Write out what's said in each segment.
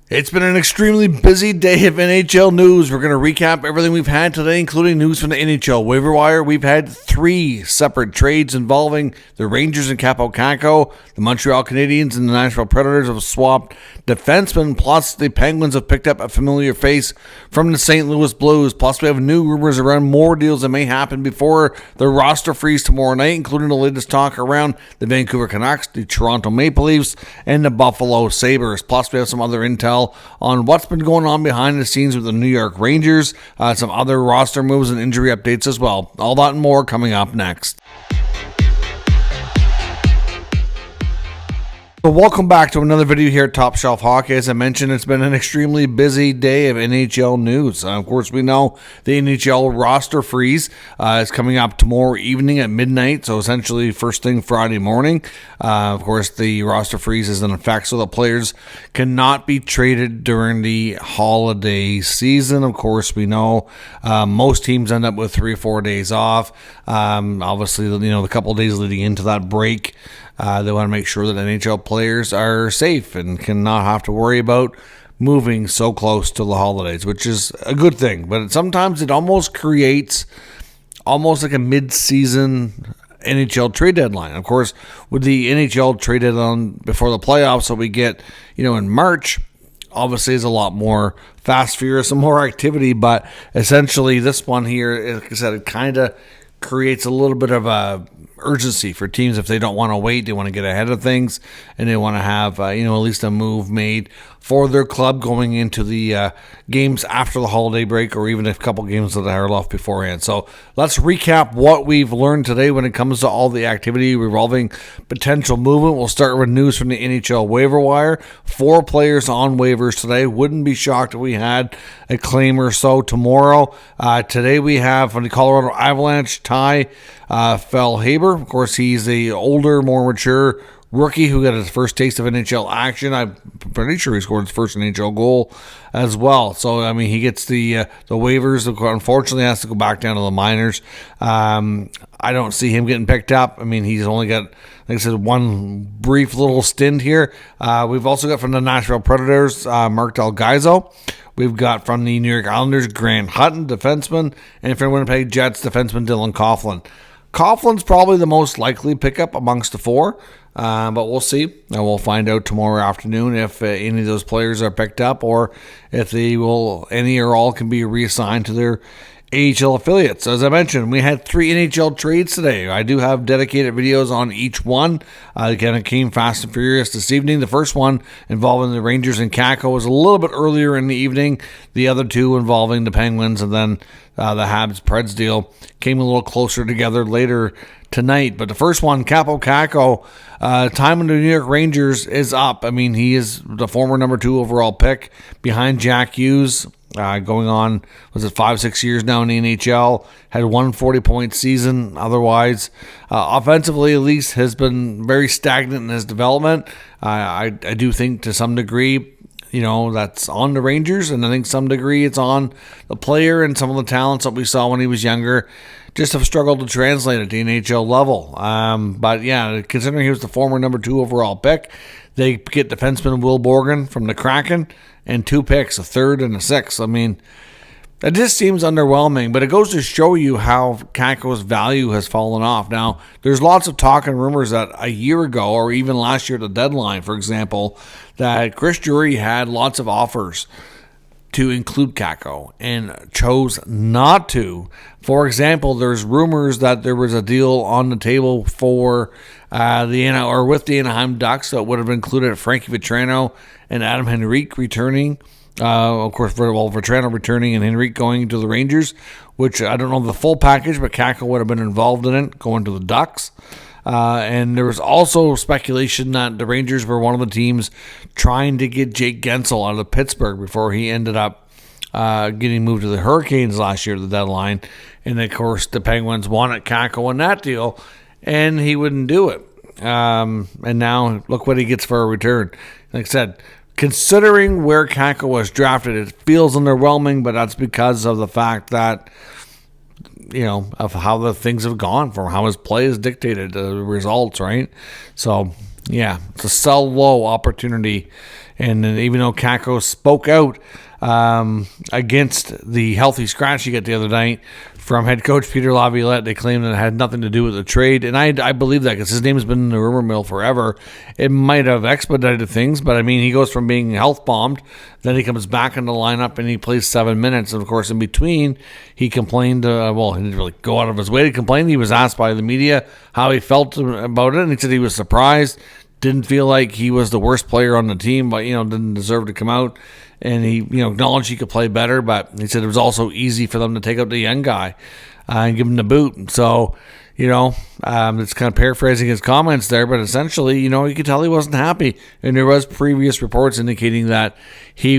It's been an extremely busy day of NHL news. We're going to recap everything we've had today, including news from the NHL waiver wire. We've had 3 separate trades involving the Rangers and Kakko. The Montreal Canadiens and the Nashville Predators have swapped defensemen, plus the Penguins have picked up a familiar face from the St. Louis Blues. Plus, we have new rumors around more deals that may happen before the roster freeze tomorrow night, including the latest talk around the Vancouver Canucks, the Toronto Maple Leafs, and the Buffalo Sabres. Plus, we have some other intel on what's been going on behind the scenes with the New York Rangers, some other roster moves and injury updates as well. All that and more coming up next. So welcome back to another video here at Top Shelf Hockey. As I mentioned, it's been an extremely busy day of NHL news. Of course, we know the NHL roster freeze is coming up tomorrow evening at midnight, so essentially first thing Friday morning. Of course, the roster freeze is in effect, so the players cannot be traded during the holiday season. Of course, we know most teams end up with 3 or 4 days off. Obviously, the couple of days leading into that break, they want to make sure that NHL players are safe and cannot have to worry about moving so close to the holidays, which is a good thing. But sometimes it almost creates almost like a mid-season NHL trade deadline. Of course, with the NHL trade deadline before the playoffs that we get, in March, obviously is a lot more fast, furious, and more activity. But essentially, this one here, like I said, it kind of creates a little bit of a urgency for teams. If they don't want to wait, they want to get ahead of things, and they want to have at least a move made for their club going into the games after the holiday break, or even a couple games that are left beforehand. So let's recap what we've learned today when it comes to all the activity revolving potential movement. We'll start with news from the NHL waiver wire. 4 players on waivers today. Wouldn't be shocked if we had a claim or so tomorrow. Today we have from the Colorado Avalanche, Ty Fagerberg. Of course, he's the older, more mature rookie who got his first taste of NHL action. I'm pretty sure he scored his first NHL goal as well. So, he gets the waivers. Unfortunately, has to go back down to the minors. I don't see him getting picked up. He's only got, like I said, one brief little stint here. We've also got from the Nashville Predators, Mark Del Gaizo. We've got from the New York Islanders, Grant Hutton, defenseman, and from Winnipeg Jets, defenseman Dylan Coughlin. Coughlin's probably the most likely pickup amongst the 4, but we'll see. And we'll find out tomorrow afternoon if any of those players are picked up, or if any or all can be reassigned to their AHL affiliates. As I mentioned, we had 3 NHL trades today. I do have dedicated videos on each one. Again, it came fast and furious this evening. The first one involving the Rangers and Kakko was a little bit earlier in the evening. The other 2 involving the Penguins and then the Habs-Preds deal came a little closer together later tonight. But the first one, Kakko, time in the New York Rangers is up. He is the former number 2 overall pick behind Jack Hughes. Going on, 5-6 years now in the NHL, had 140-point season. Otherwise, offensively at least, has been very stagnant in his development. I do think to some degree, that's on the Rangers, and I think some degree it's on the player, and some of the talents that we saw when he was younger just have struggled to translate at the NHL level. But yeah, considering he was the former number 2 overall pick, they get defenseman Will Borgen from the Kraken, and 2 picks, a 3rd and a 6th. It just seems underwhelming, but it goes to show you how Kakko's value has fallen off. Now, there's lots of talk and rumors that a year ago, or even last year at the deadline, for example, that Chris Drury had lots of offers to include Kakko and chose not to. For example, there's rumors that there was a deal on the table for with the Anaheim Ducks that would have included Frankie Vetrano and Adam Henrique returning. Of course, Vetrano returning and Henrique going to the Rangers, which I don't know the full package, but Kakko would have been involved in it, going to the Ducks. And there was also speculation that the Rangers were one of the teams trying to get Jake Gensel out of Pittsburgh before he ended up getting moved to the Hurricanes last year at the deadline. And, of course, the Penguins wanted Kakko in that deal, and he wouldn't do it. And now look what he gets for a return. Like I said, considering where Kakko was drafted, it feels underwhelming, but that's because of the fact that, of how the things have gone, from how his play is dictated, the results, right? So, yeah, it's a sell low opportunity And even though Kakko spoke out against the healthy scratch he got the other night from head coach Peter Laviolette, they claimed that it had nothing to do with the trade. And I believe that because his name has been in the rumor mill forever. It might have expedited things, but I mean, he goes from being health bombed, then he comes back in the lineup and he plays 7 minutes. And of course, in between, he complained, he didn't really go out of his way to complain. He was asked by the media how he felt about it, and he said he was surprised, didn't feel like he was the worst player on the team, but, didn't deserve to come out. And he, acknowledged he could play better, but he said it was also easy for them to take out the young guy and give him the boot. So, it's kind of paraphrasing his comments there, but essentially, you could tell he wasn't happy. And there was previous reports indicating that he,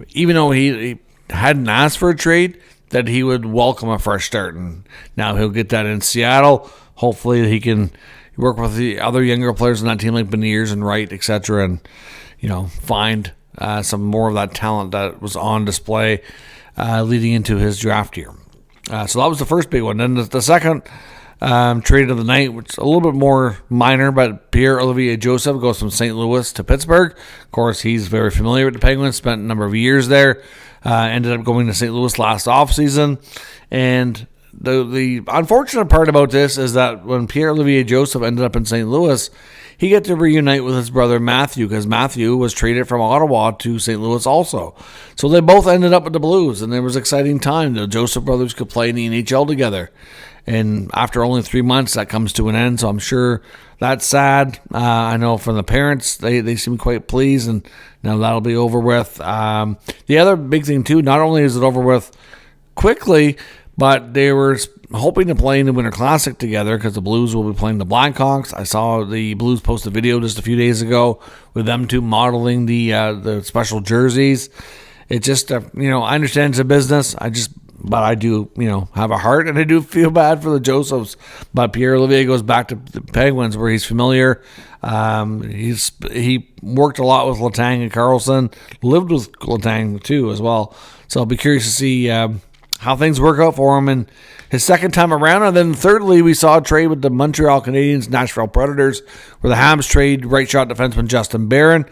even though he hadn't asked for a trade, that he would welcome a fresh start. And now he'll get that in Seattle. Hopefully he can work with the other younger players on that team like Beniers and Wright, etc., and, find some more of that talent that was on display leading into his draft year. So that was the first big one. Then the second trade of the night, which is a little bit more minor, but Pierre-Olivier Joseph goes from St. Louis to Pittsburgh. Of course, he's very familiar with the Penguins, spent a number of years there, ended up going to St. Louis last offseason. And the unfortunate part about this is that when Pierre-Olivier Joseph ended up in St. Louis, he got to reunite with his brother Matthew, because Matthew was traded from Ottawa to St. Louis also. So they both ended up with the Blues, and there was an exciting time. The Joseph brothers could play in the NHL together. And after only 3 months, that comes to an end, so I'm sure that's sad. I know from the parents, they seem quite pleased, and now that'll be over with. The other big thing, too, not only is it over with quickly, but they were hoping to play in the Winter Classic together because the Blues will be playing the Blackhawks. I saw the Blues post a video just a few days ago with them two modeling the special jerseys. It just, I understand it's a business. But I do, have a heart, and I do feel bad for the Josephs. But Pierre-Olivier goes back to the Penguins where he's familiar. He worked a lot with Letang and Carlson, lived with Letang too as well. So I'll be curious to see how things work out for him in his second time around. And then thirdly, we saw a trade with the Montreal Canadiens, Nashville Predators, where the Habs trade right shot defenseman Jospeh Barron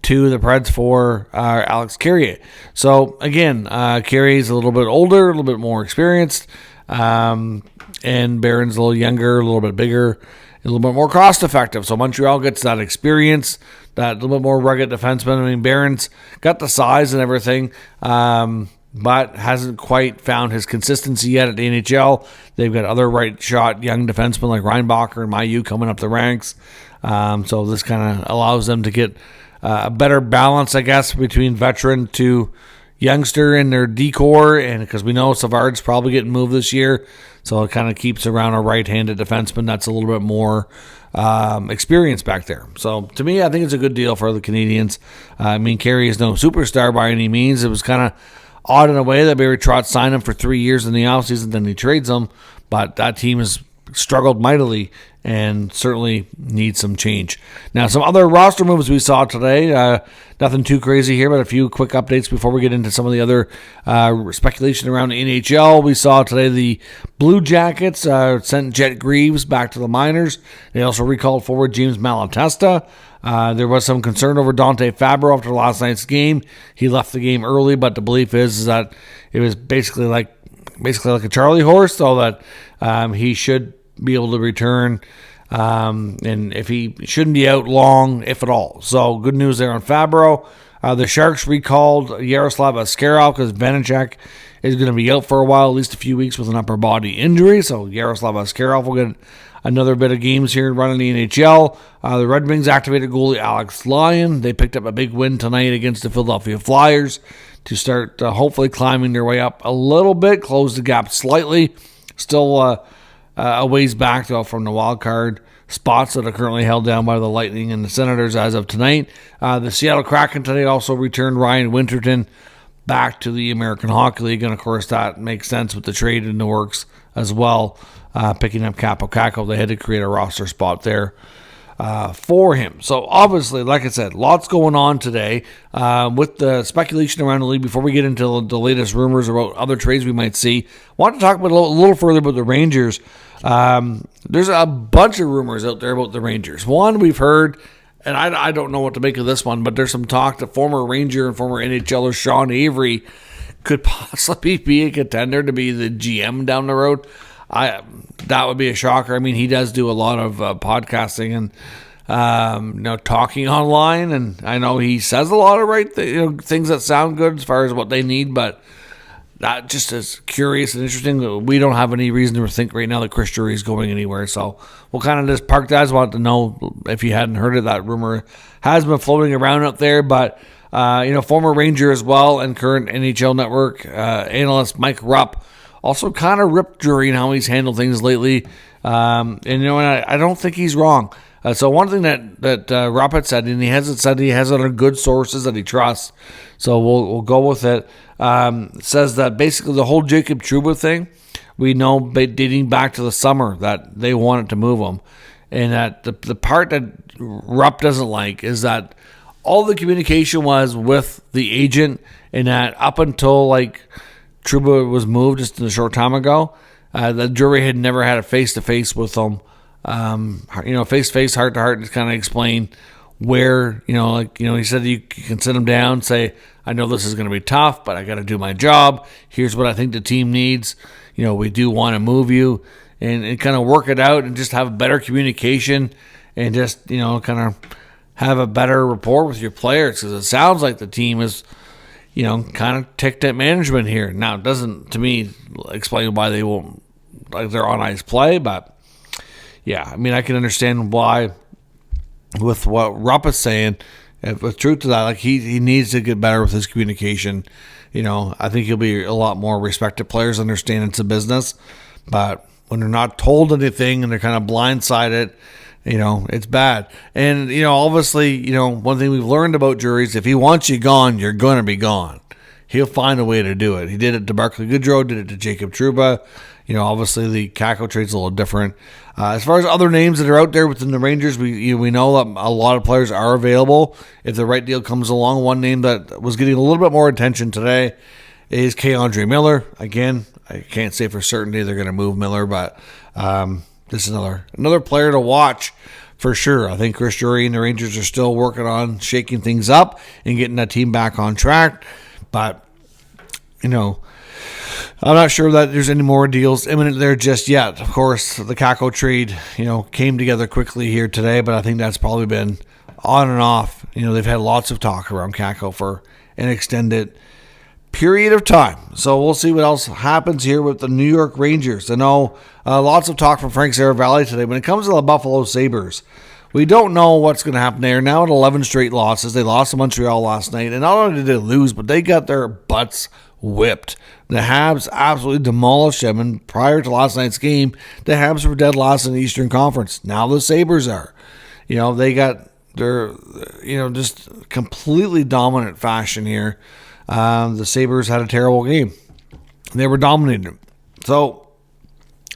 to the Preds for Alex Carrier. So again, Carrier's a little bit older, a little bit more experienced, and Barron's a little younger, a little bit bigger, a little bit more cost effective. So Montreal gets that experience, that little bit more rugged defenseman. I mean, Barron's got the size and everything, but hasn't quite found his consistency yet at the NHL. They've got other right shot young defensemen like Reinbacher and Mailloux coming up the ranks. So this kind of allows them to get a better balance, I guess, between veteran to youngster in their decor, and because we know Savard's probably getting moved this year, so it kind of keeps around a right-handed defenseman that's a little bit more experienced back there. So to me, I think it's a good deal for the Canadiens. Carey is no superstar by any means. It was kind of odd in a way that Barry Trotz signed him for 3 years in the offseason, then he trades him, but that team has struggled mightily and certainly needs some change. Now, some other roster moves we saw today. Nothing too crazy here, but a few quick updates before we get into some of the other speculation around the NHL. We saw today the Blue Jackets sent Jet Greaves back to the minors. They also recalled forward James Malatesta. There was some concern over Dante Fabro after last night's game. He left the game early, but the belief is that it was basically like a Charlie horse, so that he should be able to return, and if he shouldn't be out long, if at all. So good news there on Fabro. The Sharks recalled Yaroslav Askarov because Vanacek is going to be out for a while, at least a few weeks with an upper body injury. So Yaroslav Askarov will get another bit of games here running the NHL. The Red Wings activated goalie Alex Lyon. They picked up a big win tonight against the Philadelphia Flyers to start hopefully climbing their way up a little bit, close the gap slightly. Still a ways back, though, from the wild card spots that are currently held down by the Lightning and the Senators as of tonight. The Seattle Kraken today also returned Ryan Winterton back to the American Hockey League, and of course that makes sense with the trade in the works as well. Picking up Kakko, they had to create a roster spot there for him. So obviously, like I said, lots going on today with the speculation around the league. Before we get into the latest rumors about other trades we might see, I want to talk about a little further about the Rangers. There's a bunch of rumors out there about the Rangers. One, we've heard and I don't know what to make of this one, but there's some talk that former Ranger and former NHLer Sean Avery could possibly be a contender to be the GM down the road. That would be a shocker. I mean, he does do a lot of podcasting and talking online, and I know he says a lot of right things that sound good as far as what they need, but that just is curious and interesting. We don't have any reason to think right now that Chris Drury is going anywhere, so we'll kind of just park that. I just wanted to know if you hadn't heard of that rumor. Has been floating around up there, but former Ranger as well and current NHL Network analyst Mike Rupp also kind of ripped Drury and how he's handled things lately, and I don't think he's wrong. So one thing that Rupp had said, and he has it on good sources that he trusts, so we'll go with it. Says that basically the whole Jacob Trouba thing, we know dating back to the summer that they wanted to move him, and that the part that Rupp doesn't like is that all the communication was with the agent, and that up until Trouba was moved just a short time ago, the Drury had never had a face-to-face with him. Face-to-face, heart-to-heart, to kind of explain where, he said you can sit him down, say, I know this is going to be tough, but I got to do my job. Here's what I think the team needs. We do want to move you, and kind of work it out and just have better communication and just, kind of have a better rapport with your players, because it sounds like the team is, kind of ticked at management here. Now, it doesn't, to me, explain why they won't, they're on ice play, but yeah, I mean, I can understand why with what Rupp is saying. With truth to that, he needs to get better with his communication. I think he'll be a lot more respected. Players understand it's a business, but when they're not told anything and they're kind of blindsided, it's bad. And, obviously, one thing we've learned about Drury is if he wants you gone, you're going to be gone. He'll find a way to do it. He did it to Barclay Goodrow, did it to Jacob Trouba. Obviously the Kakko trade's a little different. As far as other names that are out there within the Rangers, we know that a lot of players are available if the right deal comes along. One name that was getting a little bit more attention today is K-Andre Miller. Again, I can't say for certainty they're going to move Miller, but this is another player to watch for sure. I think Chris Drury and the Rangers are still working on shaking things up and getting that team back on track, but I'm not sure that there's any more deals imminent there just yet. Of course, the Kakko trade, came together quickly here today, but I think that's probably been on and off. They've had lots of talk around Kakko for an extended period of time. So we'll see what else happens here with the New York Rangers. I know lots of talk from Frank Seravalli today. When it comes to the Buffalo Sabres, we don't know what's going to happen there. Now at 11 straight losses. They lost to Montreal last night, and not only did they lose, but they got their butts whipped. The Habs absolutely demolished them, and prior to last night's game, the Habs were dead last in the Eastern Conference. Now the Sabres are. They got their, just completely dominant fashion here. The Sabres had a terrible game. They were dominating. So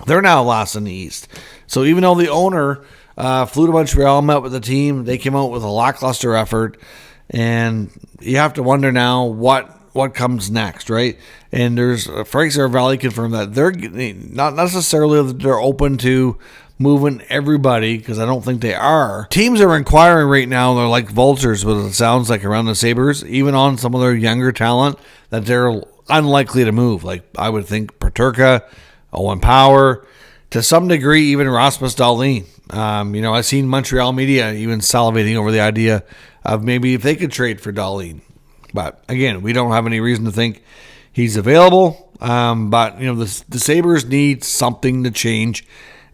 they're now last in the East. So even though the owner flew to Montreal, met with the team, they came out with a lackluster effort, and you have to wonder now what comes next, right? And there's Frank Seravalli confirmed that they're not necessarily that they're open to moving everybody, because I don't think they are. Teams are inquiring right now. They're like vultures, what it sounds like, around the Sabres, even on some of their younger talent that they're unlikely to move. Like I would think Peterka, Owen Power, to some degree even Rasmus Dahlin. I've seen Montreal media even salivating over the idea of maybe if they could trade for Dahlin. But again, we don't have any reason to think he's available. But the Sabres need something to change,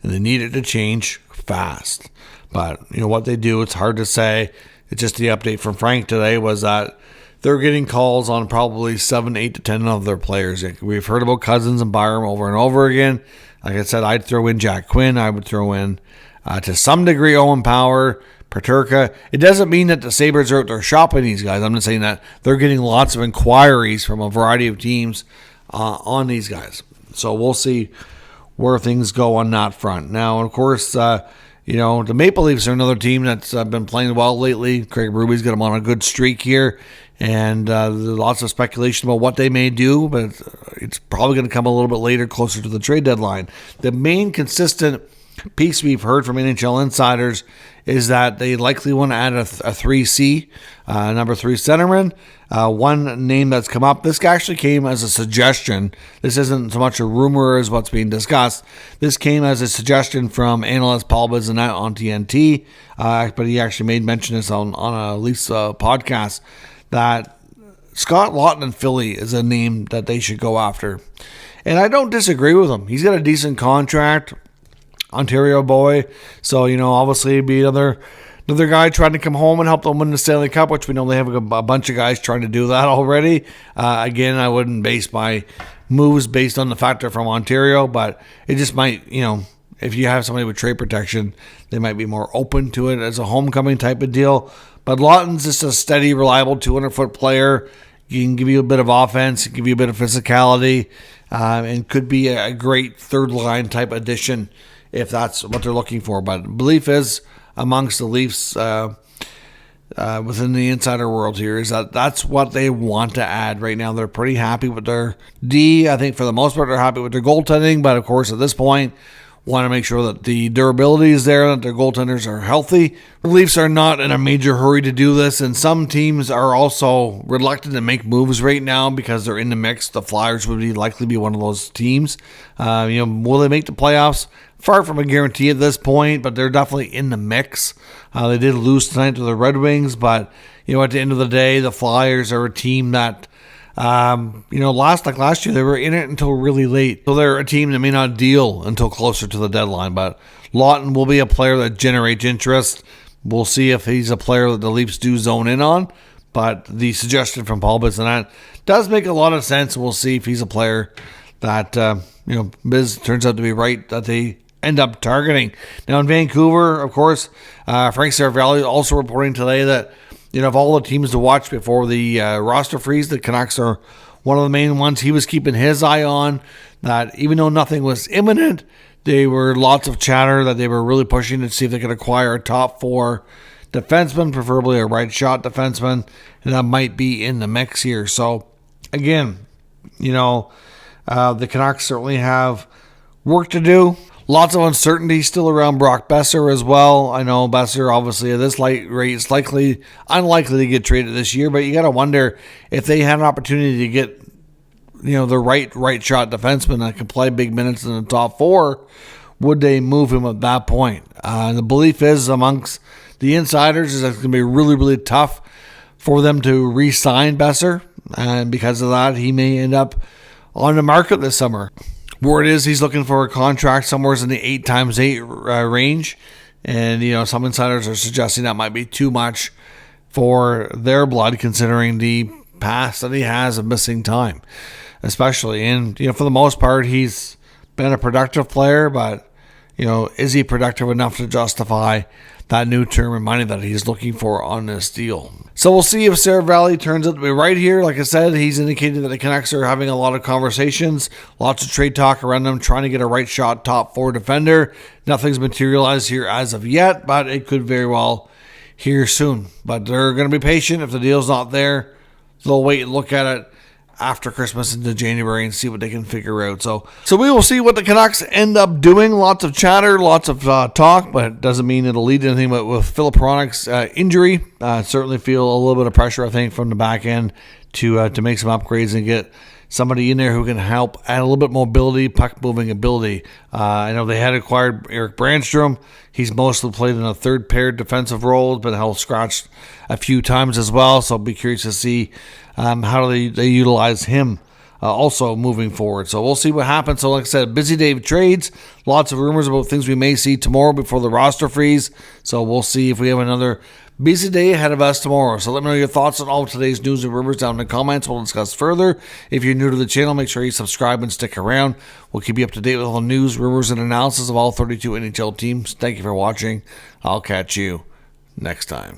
and they need it to change fast. But what they do, it's hard to say. It's just the update from Frank today was that they're getting calls on probably 7, 8 to 10 of their players. We've heard about Cousins and Byram over and over again. Like I said, I'd throw in Jack Quinn. I would throw in, to some degree, Owen Power, Peterka. It doesn't mean that the Sabres are out there shopping these guys. I'm just saying that they're getting lots of inquiries from a variety of teams on these guys. So we'll see where things go on that front. Now, of course, the Maple Leafs are another team that's been playing well lately. Craig Berube's got them on a good streak here, and there's lots of speculation about what they may do, but it's probably going to come a little bit later, closer to the trade deadline. The main consistent piece we've heard from NHL insiders is that they likely want to add a 3C, number 3 centerman. One name that's come up, this actually came as a suggestion. This isn't so much a rumor as what's being discussed. This came as a suggestion from analyst Paul Bizanet on TNT, but he actually made mention of this on a Leafs podcast, that Scott Laughton in Philly is a name that they should go after. And I don't disagree with him. He's got a decent contract, Ontario boy. So, obviously it'd be another guy trying to come home and help them win the Stanley Cup, which we know they have a bunch of guys trying to do that already. Again, I wouldn't base my moves based on the fact they're from Ontario, but it just might, if you have somebody with trade protection, they might be more open to it as a homecoming type of deal. But Laughton's just a steady, reliable 200-foot player. He can give you a bit of offense, give you a bit of physicality, and could be a great third-line type addition if that's what they're looking for. But belief is amongst the Leafs within the insider world here is that that's what they want to add right now. They're pretty happy with their D. I think for the most part they're happy with their goaltending, but of course at this point want to make sure that the durability is there, that their goaltenders are healthy. The Leafs are not in a major hurry to do this, and some teams are also reluctant to make moves right now because they're in the mix. The Flyers would likely be one of those teams. Will they make the playoffs? Far from a guarantee at this point, but they're definitely in the mix. They did lose tonight to the Red Wings, but at the end of the day, the Flyers are a team that last year, they were in it until really late. So they're a team that may not deal until closer to the deadline. But Laughton will be a player that generates interest. We'll see if he's a player that the Leafs do zone in on. But the suggestion from Paul Bizanet does make a lot of sense. We'll see if he's a player that, Biz turns out to be right, that they end up targeting. Now in Vancouver, of course, Frank Seravalli also reporting today that of all the teams to watch before the roster freeze, the Canucks are one of the main ones he was keeping his eye on. That even though nothing was imminent, there were lots of chatter that they were really pushing to see if they could acquire a top 4 defenseman, preferably a right shot defenseman, and that might be in the mix here. So again, the Canucks certainly have work to do. Lots of uncertainty still around Brock Boeser as well. I know Boeser, obviously, at this light rate, is unlikely to get traded this year, but you got to wonder if they had an opportunity to get, the right shot defenseman that can play big minutes in the top 4, would they move him at that point? The belief is amongst the insiders is that it's going to be really, really tough for them to re-sign Boeser, and because of that, he may end up on the market this summer. Word is he's looking for a contract somewhere in the 8x8 range. And, some insiders are suggesting that might be too much for their blood, considering the past that he has of missing time, especially. And, for the most part, he's been a productive player, but, is he productive enough to justify that new term and money that he's looking for on this deal? So we'll see if Seravalli turns out to be right here. Like I said, he's indicated that the Canucks are having a lot of conversations, lots of trade talk around them, trying to get a right shot top 4 defender. Nothing's materialized here as of yet, but it could very well here soon. But they're going to be patient. If the deal's not there, they'll wait and look at it after Christmas into January and see what they can figure out. So we will see what the Canucks end up doing. Lots of chatter, lots of talk, but it doesn't mean it'll lead to anything. But with Filip Hronek's injury, certainly feel a little bit of pressure, I think, from the back end to make some upgrades and get somebody in there who can help add a little bit more mobility, puck-moving ability. I know they had acquired Erik Brannstrom. He's mostly played in a third-paired defensive role, but he'll scratched a few times as well, so I'll be curious to see how they utilize him also moving forward. So we'll see what happens. So like I said, busy day of trades, lots of rumors about things we may see tomorrow before the roster freeze. So we'll see if we have another busy day ahead of us tomorrow. So let me know your thoughts on all of today's news and rumors down in the comments. We'll discuss further. If you're new to the channel, make sure you subscribe and stick around. We'll keep you up to date with all the news, rumors, and analysis of all 32 NHL teams. Thank you for watching. I'll catch you next time.